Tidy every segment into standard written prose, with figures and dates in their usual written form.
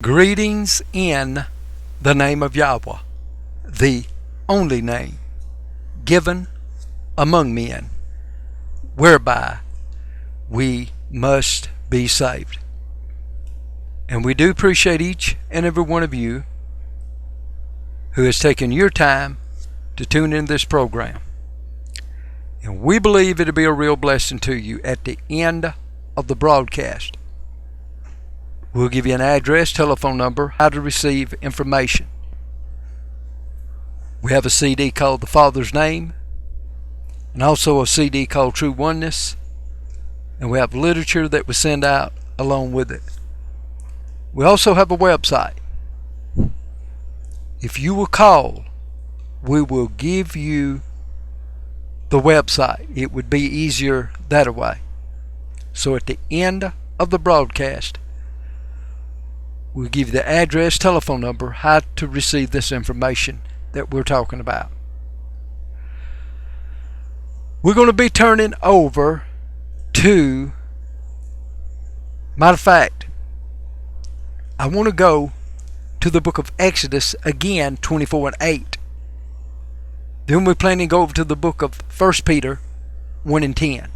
Greetings in the name of Yahwah, the only name given among men, whereby we must be saved. And we do appreciate each and every one of you who has taken your time to tune in this program. And we believe it'll be a real blessing to you at the end of the broadcast. We'll give you an address, telephone number, how to receive information. We have a CD called The Father's Name, and also a CD called True Oneness, and we have literature that we send out along with it. We also have a website. If you will call, we will give you the website. It would be easier that way. So at the end of the broadcast, we'll give you the address, telephone number, how to receive this information that we're talking about. We're going to be turning over to, matter of fact, I want to go to the book of Exodus again, 24 and 8. Then we're planning to go over to the book of 1 Peter 1 and 10.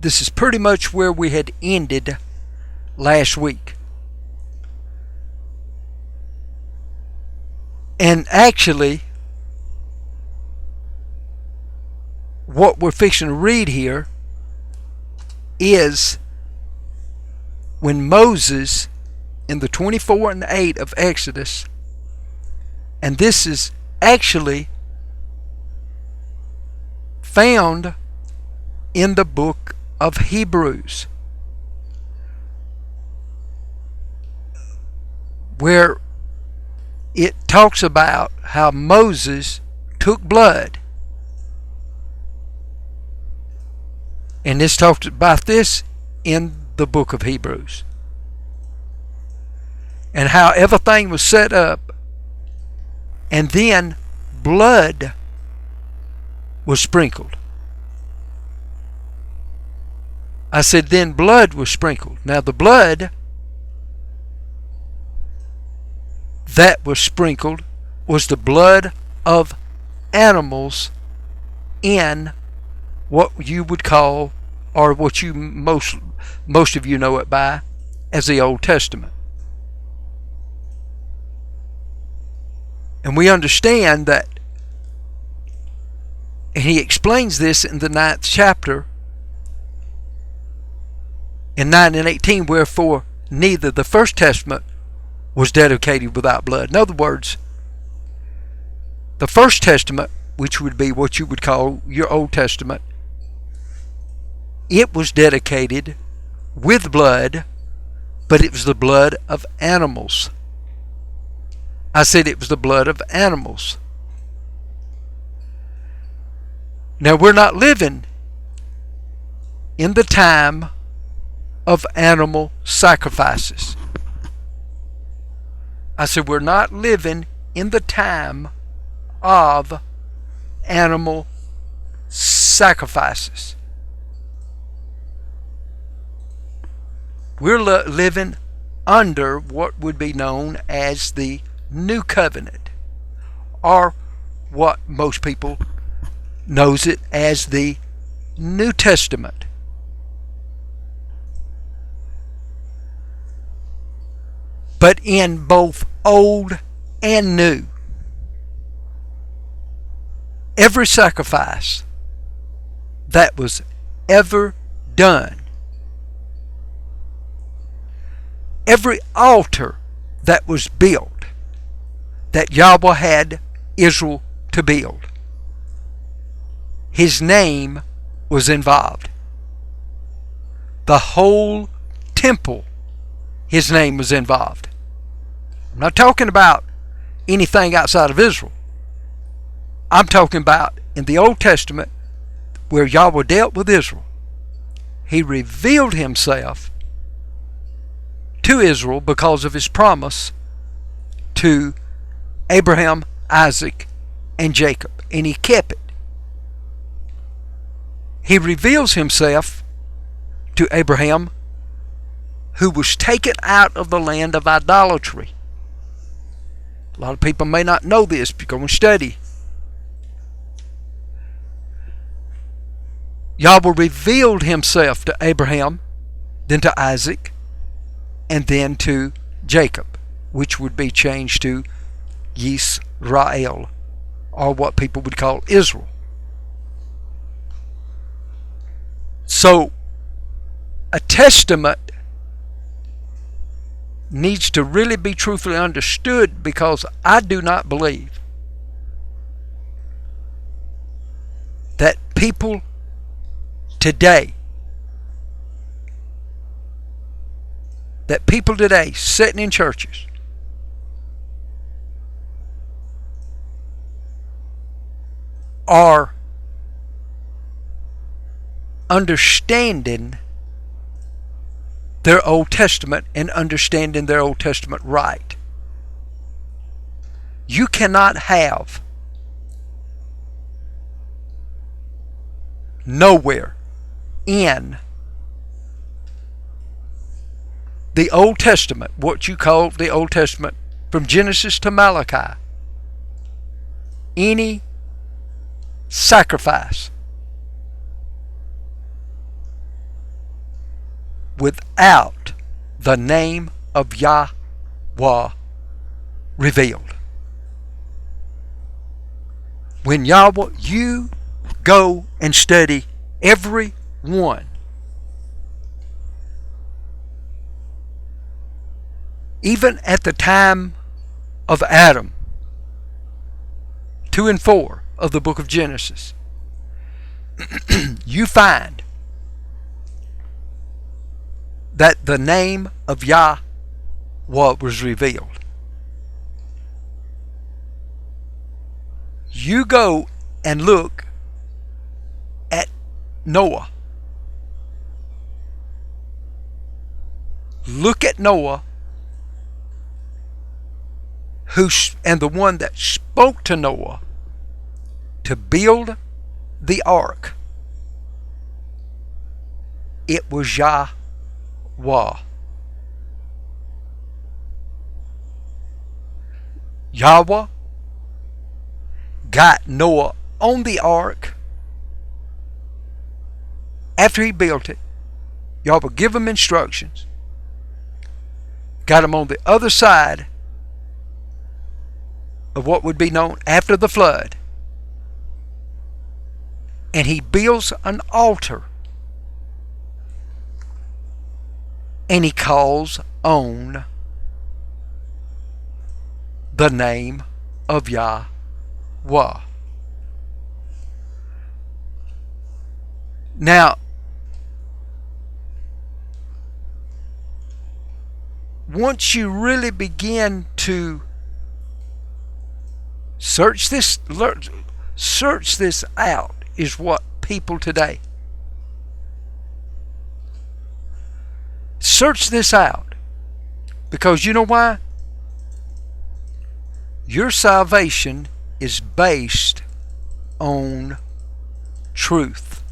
This is pretty much where we had ended last week. And actually, what we're fixing to read here is when Moses, in the 24 and 8 of Exodus, and this is actually found in the book of Hebrews, where it talks about how Moses took blood. And this talks about this in the book of Hebrews. And how everything was set up, and then blood was sprinkled. I said then blood was sprinkled. Now the blood that was sprinkled was the blood of animals in what you would call, or what you most of you know it by, as the Old Testament. And we understand that, and he explains this in the 9th chapter, in 9 and 18, wherefore neither the First Testament was dedicated without blood. In other words, the First Testament, which would be what you would call your Old Testament, it was dedicated with blood, but it was the blood of animals. I said it was the blood of animals. Now we're not living in the time of animal sacrifices. I said we're not living in the time of animal sacrifices. We're living under what would be known as the New Covenant, or what most people knows it as the New Testament. But in both old and new, every sacrifice that was ever done, every altar that was built, that Yahweh had Israel to build, his name was involved. The whole temple, his name was involved. I'm not talking about anything outside of Israel. I'm talking about in the Old Testament, where Yahweh dealt with Israel. He revealed himself to Israel because of his promise to Abraham, Isaac, and Jacob, and he kept it. He reveals himself to Abraham, who was taken out of the land of idolatry. A lot of people may not know this, but go and study. Yahweh revealed himself to Abraham, then to Isaac, and then to Jacob, which would be changed to Yisrael, or what people would call Israel. So, a testament needs to really be truthfully understood, because I do not believe that people today sitting in churches are understanding their Old Testament and understanding their Old Testament right. You cannot have nowhere in the Old Testament, what you call the Old Testament, from Genesis to Malachi, any sacrifice without the name of Yahwah revealed. When Yahweh, you go and study every one. Even at the time of Adam, 2 and 4 of the book of Genesis, you find that the name of Yahweh was revealed. You go and look at Noah. Look at Noah, and the one that spoke to Noah to build the ark. It was Yahweh. Yahweh got Noah on the ark after he built it. Yahweh give him instructions. Got him on the other side of what would be known after the flood. And he builds an altar. And he calls on the name of Yahweh. Now, once you really begin to search this out, is what people today search this out, because you know why? Your salvation is based on truth.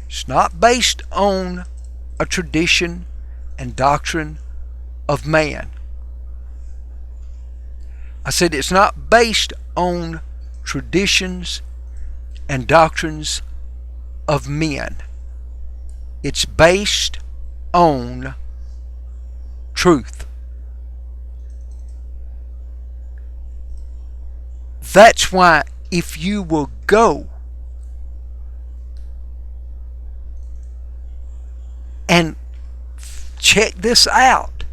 It's not based on a tradition and doctrine of man. I said it's not based on traditions and doctrines of men. It's based on truth. That's why if you will go and check this out,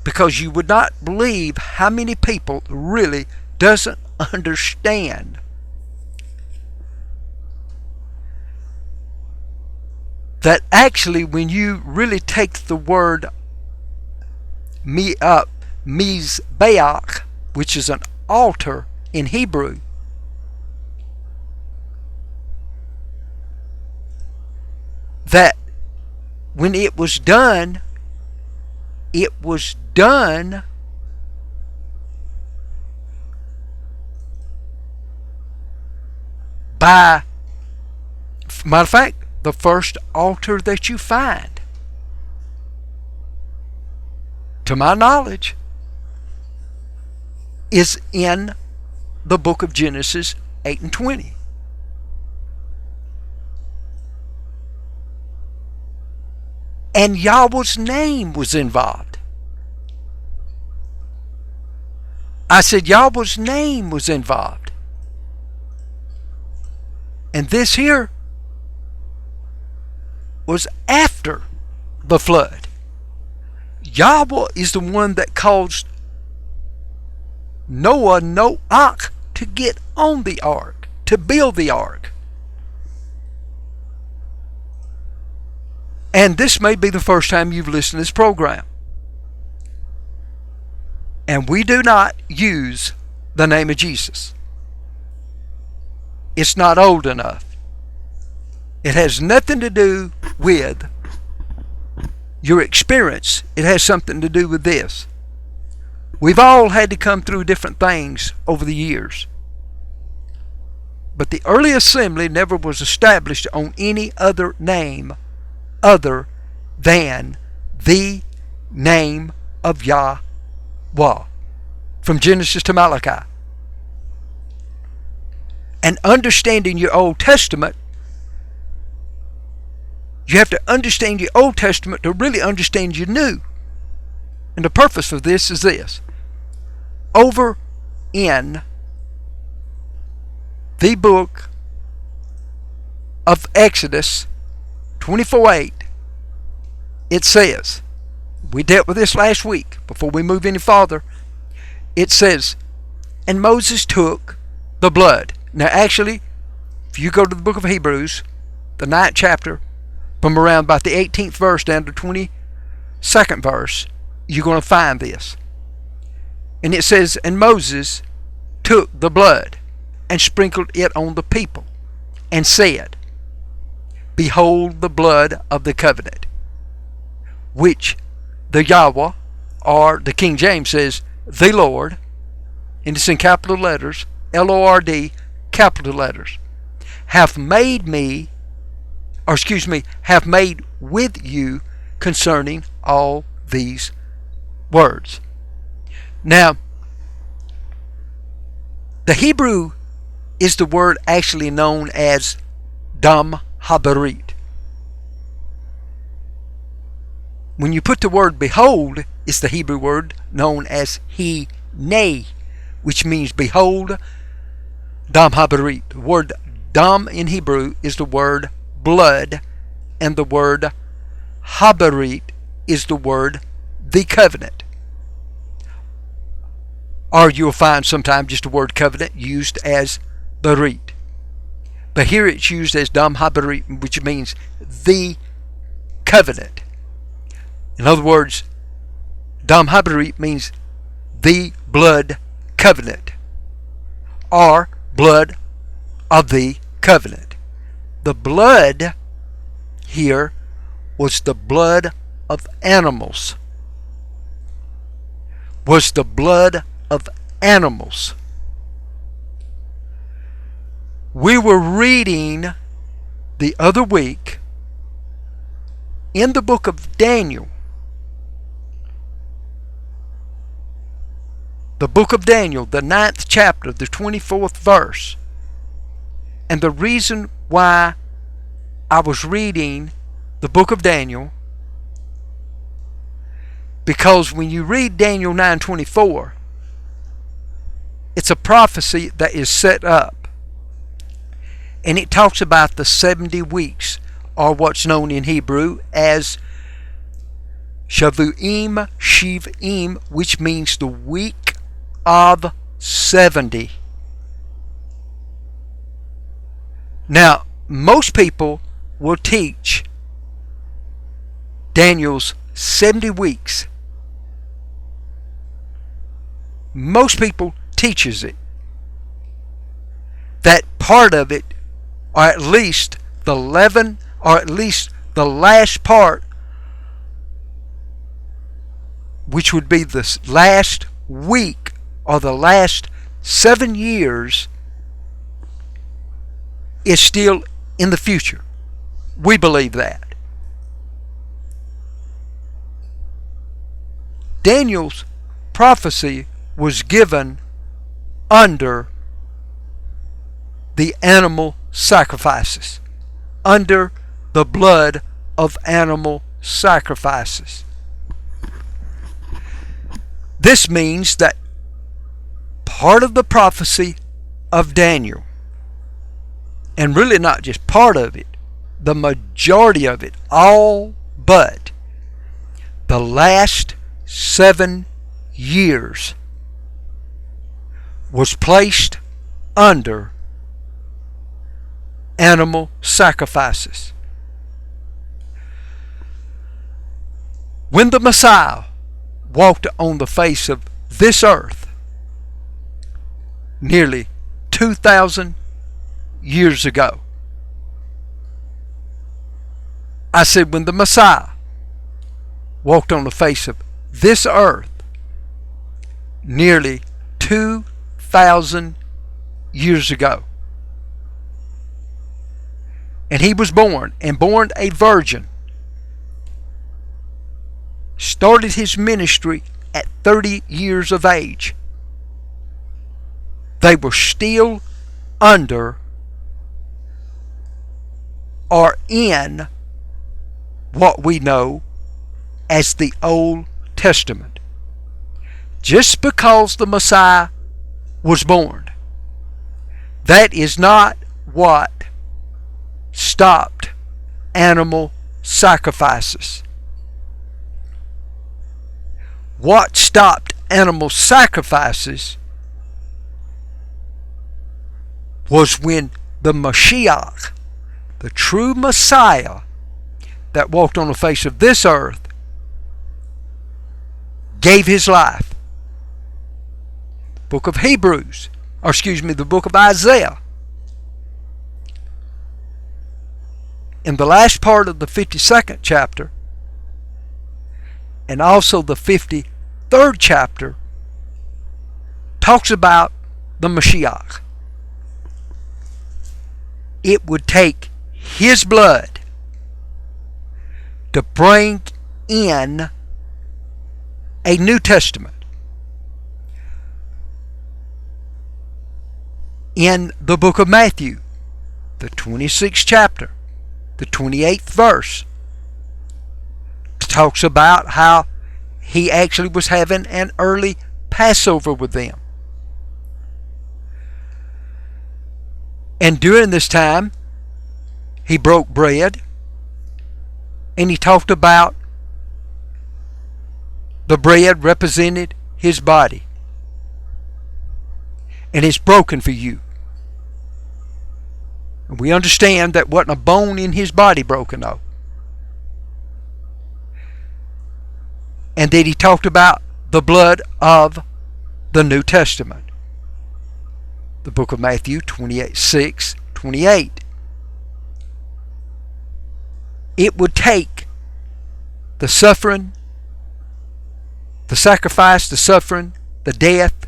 because you would not believe how many people really doesn't understand that actually when you really take the word mizbeach, which is an altar in Hebrew, that when it was done by, matter of fact, the first altar that you find to my knowledge, is in the book of Genesis 8 and 20. And Yahweh's name was involved. I said Yahweh's name was involved. And this here was after the flood. Yahweh is the one that caused Noah to get on the ark, to build the ark. And this may be the first time you've listened to this program. And we do not use the name of Jesus. It's not old enough. It has nothing to do with your experience. It has something to do with this. We've all had to come through different things over the years. But the early assembly never was established on any other name other than the name of Yahweh, from Genesis to Malachi. And understanding your Old Testament, you have to understand your Old Testament to really understand your New. And the purpose of this is this. Over in the book of Exodus 24:8, it says, we dealt with this last week before we move any farther. It says, and Moses took the blood. Now actually, if you go to the book of Hebrews, the 9th chapter, from around about the 18th verse down to 22nd verse, you're going to find this. And it says, and Moses took the blood and sprinkled it on the people and said, behold the blood of the covenant, which the Yahweh, or the King James says, the Lord, and it's in capital letters, Lord, capital letters, hath made with you concerning all these words. Now, the Hebrew is the word actually known as Dam Habarit. When you put the word behold, it's the Hebrew word known as he nay, which means behold, Dam Habarit. The word Dam in Hebrew is the word blood, and the word Habarit is the word the covenant. Or you'll find sometimes just the word covenant used as Barit. But here it's used as Dam Habarit, which means the covenant. In other words, Dam Habarit means the blood covenant, or blood of the covenant. The blood here was the blood of animals. Was the blood of animals. We were reading the other week in the book of Daniel. The book of Daniel, the 9th chapter, the 24th verse. And the reason why I was reading the book of Daniel, because when you read Daniel 9:24, it's a prophecy that is set up. And it talks about the 70 weeks, or what's known in Hebrew as Shavuim Shivim, which means the week of 70. Now, most people will teach Daniel's 70 weeks. Most people teaches it. That part of it, or at least the 11, or at least the last part, which would be the last week or the last 7 years, is still in the future. We believe that. Daniel's prophecy was given under the animal sacrifices, under the blood of animal sacrifices. This means that part of the prophecy of Daniel, and really not just part of it, the majority of it, all but the last 7 years, was placed under animal sacrifices. When the Messiah walked on the face of this earth nearly 2,000 years ago, I said, when the Messiah walked on the face of this earth nearly 2,000 years ago, and he was born, and born a virgin, started his ministry at 30 years of age, they were still under or in what we know as the Old Testament. Just because the Messiah was born, that is not what stopped animal sacrifices. What stopped animal sacrifices was when the Mashiach, the true Messiah that walked on the face of this earth, gave his life. Book of Hebrews, or excuse me, the book of Isaiah, in the last part of the 52nd chapter, and also the 53rd chapter, talks about the Mashiach. It would take his blood to bring in a New Testament. In the book of Matthew, the 26th chapter, the 28th verse, talks about how he actually was having an early Passover with them. And during this time, he broke bread, and he talked about the bread represented his body, and it's broken for you. And we understand that wasn't a bone in his body broken, though. And then he talked about the blood of the New Testament. The book of Matthew 26:28. It would take the suffering, the sacrifice, the suffering, the death,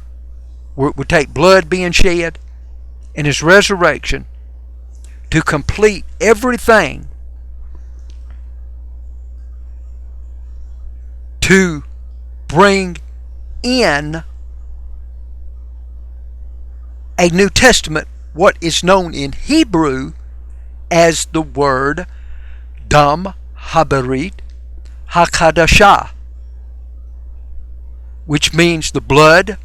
where it would take blood being shed, and his resurrection to complete everything to bring in a New Testament, what is known in Hebrew as the word Dam Haberit Hakadashah, which means the blood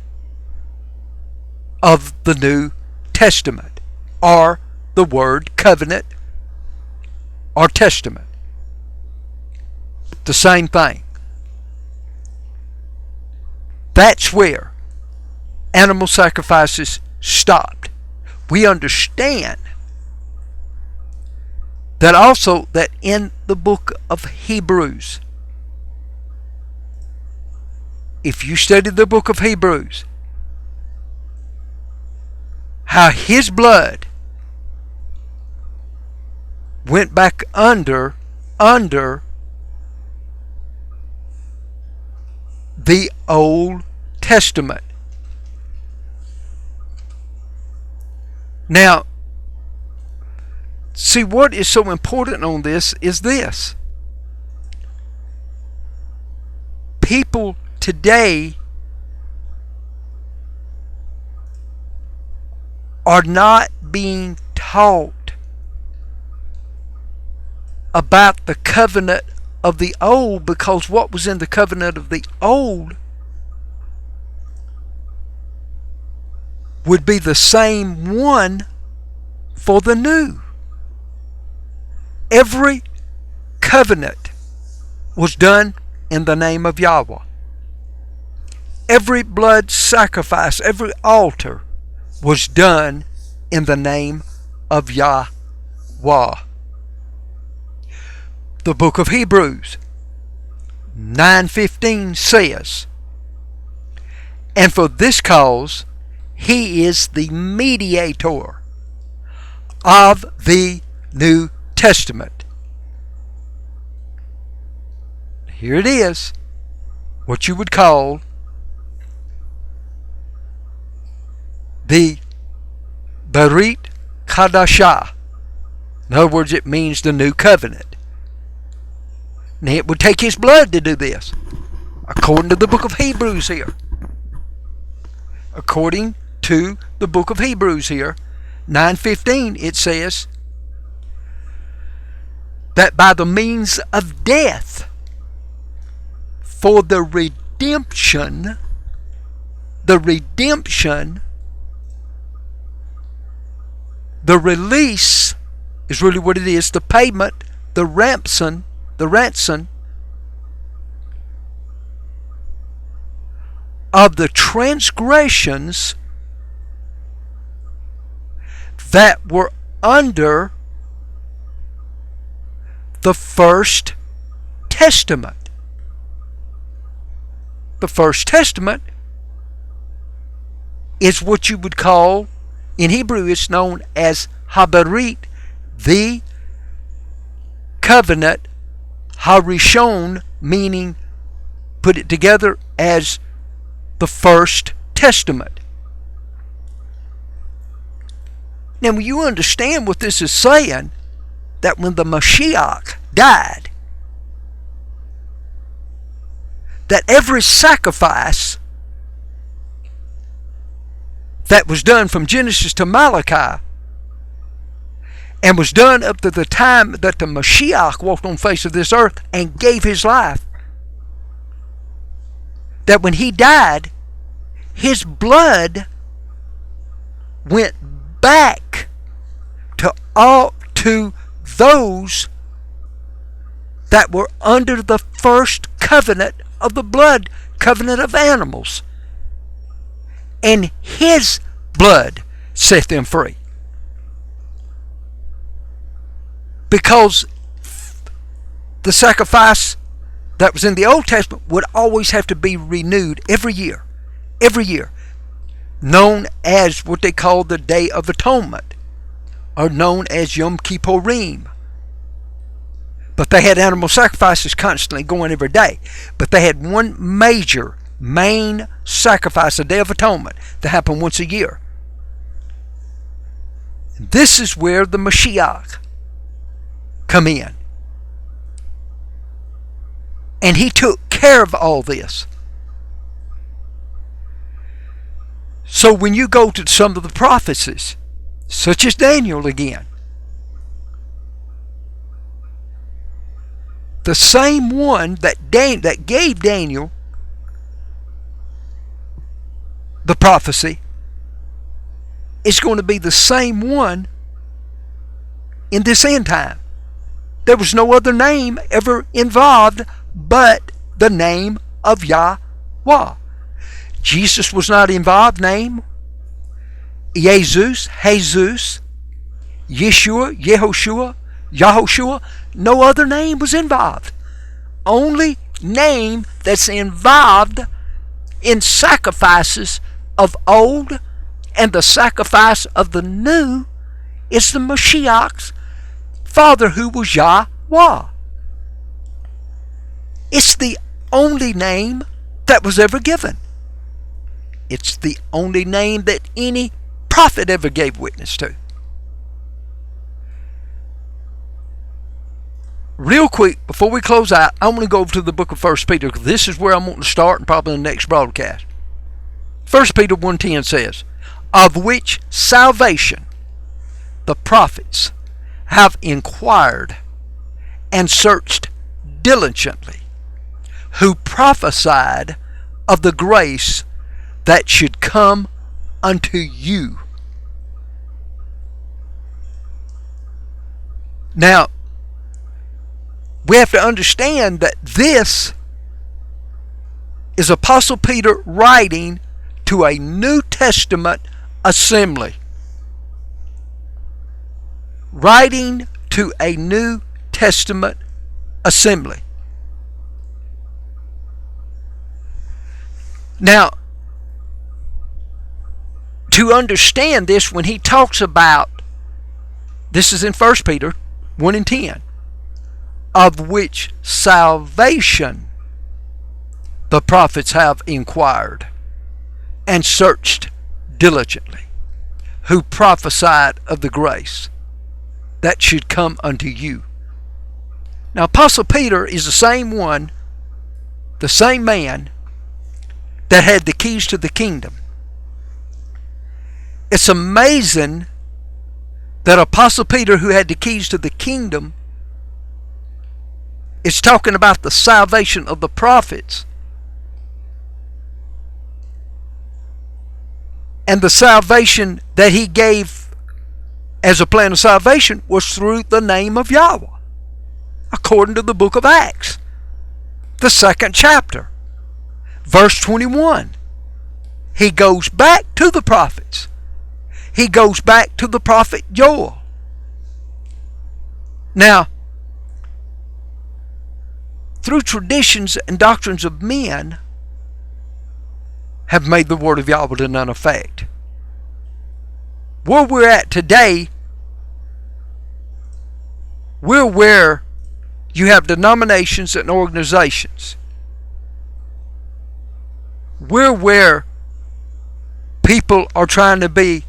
of the New Testament, or the word covenant or testament. The same thing. That's where animal sacrifices stopped. We understand that also that in the book of Hebrews, if you study the book of Hebrews, how his blood went back under the Old Testament. Now, see, what is so important on this is this. People today are not being taught about the covenant of the old, because what was in the covenant of the old would be the same one for the new. Every covenant was done in the name of Yahwah. Every blood sacrifice, every altar was done in the name of Yahwah. The book of Hebrews 9:15 says, "And for this cause he is the mediator of the New Testament." Here it is, what you would call the Berit Kadashah. In other words, it means the new covenant. And it would take his blood to do this, according to the book of Hebrews here. According to the book of Hebrews here, 9:15, it says that by the means of death, for the redemption, the release is really what it is, the payment, the ransom of the transgressions that were under the first testament. The first testament is what you would call, in Hebrew it's known as Haberit, the covenant, Harishon, meaning, put it together as the first testament. Now, when you understand what this is saying, that when the Mashiach died, that every sacrifice that was done from Genesis to Malachi and was done up to the time that the Mashiach walked on the face of this earth and gave his life, that when he died, his blood went back to those that were under the first covenant of the blood, covenant of animals. And his blood set them free. Because the sacrifice that was in the Old Testament would always have to be renewed every year, known as what they call the Day of Atonement, or known as Yom Kippurim. But they had animal sacrifices constantly going every day. But they had one main sacrifice, the Day of Atonement, that happened once a year. And this is where the Mashiach come in. And he took care of all this. So when you go to some of the prophecies, such as Daniel again, the same one that gave Daniel the prophecy is going to be the same one in this end time. There was no other name ever involved but the name of Yahwah. Jesus was not involved. Name Jesus, Yeshua, Yahoshua. No other name was involved. Only name that's involved in sacrifices of old and the sacrifice of the new is the Mashiach's Father, who was Yahwah. It's the only name that was ever given. It's the only name that any prophet ever gave witness to. real quick, before we close out, I want to go over to the book of 1 Peter, because this is where I'm wanting to start and probably the next broadcast. 1 Peter 1:10 says, of which salvation the prophets have inquired and searched diligently, who prophesied of the grace that should come unto you. Now, we have to understand that this is Apostle Peter writing to a New Testament assembly. Writing to a New Testament assembly. Now, to understand this, when he talks about, this is in 1 Peter 1:10, of which salvation the prophets have inquired and searched diligently, who prophesied of the grace that should come unto you. Now, Apostle Peter is the same one, the same man that had the keys to the kingdom. It's amazing that Apostle Peter, who had the keys to the kingdom, is talking about the salvation of the prophets. And the salvation that he gave as a plan of salvation was through the name of Yahweh, according to the book of Acts, the 2nd chapter, verse 21. He goes back to the prophets. He goes back to the prophet Joel. Now, through traditions and doctrines of men, have made the word of Yahweh to none effect. Where we're at today, we're where you have denominations and organizations. We're where people are trying to be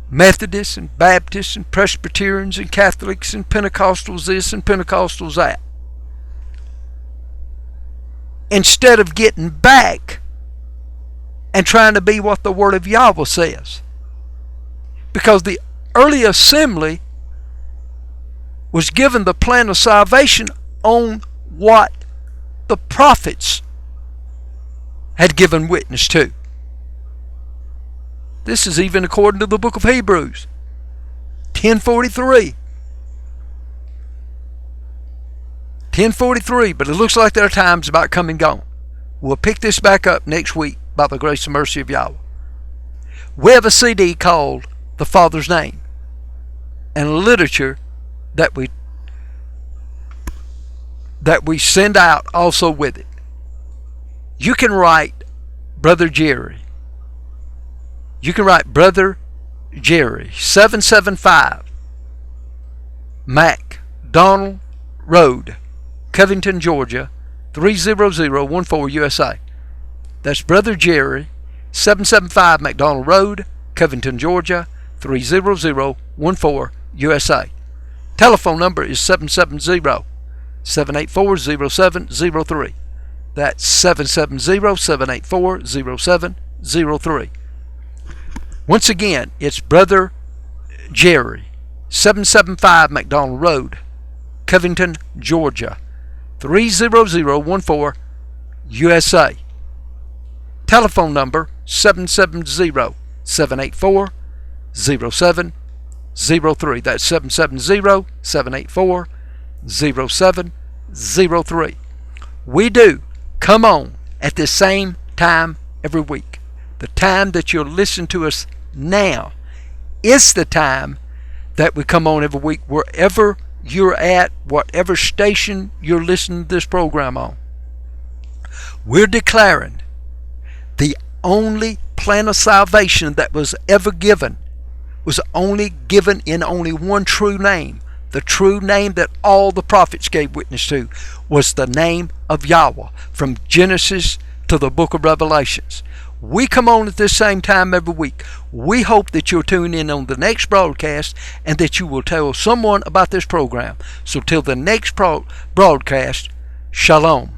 Methodists and Baptists and Presbyterians and Catholics and Pentecostals this and Pentecostals that, instead of getting back and trying to be what the Word of Yahweh says. Because the early assembly was given the plan of salvation on what the prophets had given witness to. This is even according to the book of Hebrews 10:43. 10:43, but it looks like their time's about come and gone. We'll pick this back up next week by the grace and mercy of Yahweh. We have a CD called The Father's Name, and literature that we send out also with it. You can write Brother Jerry. You can write Brother Jerry, 775 McDonald Road, Covington, Georgia, 30014 USA. That's Brother Jerry, 775 McDonald Road, Covington, Georgia, 30014 USA. Telephone number is 770-784-0703. That's 770-784-0703. Once again, it's Brother Jerry, 775 McDonald Road, Covington, Georgia, 30014 USA. Telephone number 770-784-0703. That's 770-784-0703. We do come on at the same time every week. The time that you'll listen to us now is the time that we come on every week, wherever you're at, whatever station you're listening to this program on. We're declaring the only plan of salvation that was ever given was only given in only one true name. The true name that all the prophets gave witness to was the name of Yahweh, from Genesis to the book of Revelations. We come on at this same time every week. We hope that you'll tune in on the next broadcast and that you will tell someone about this program. So till the next broadcast, shalom.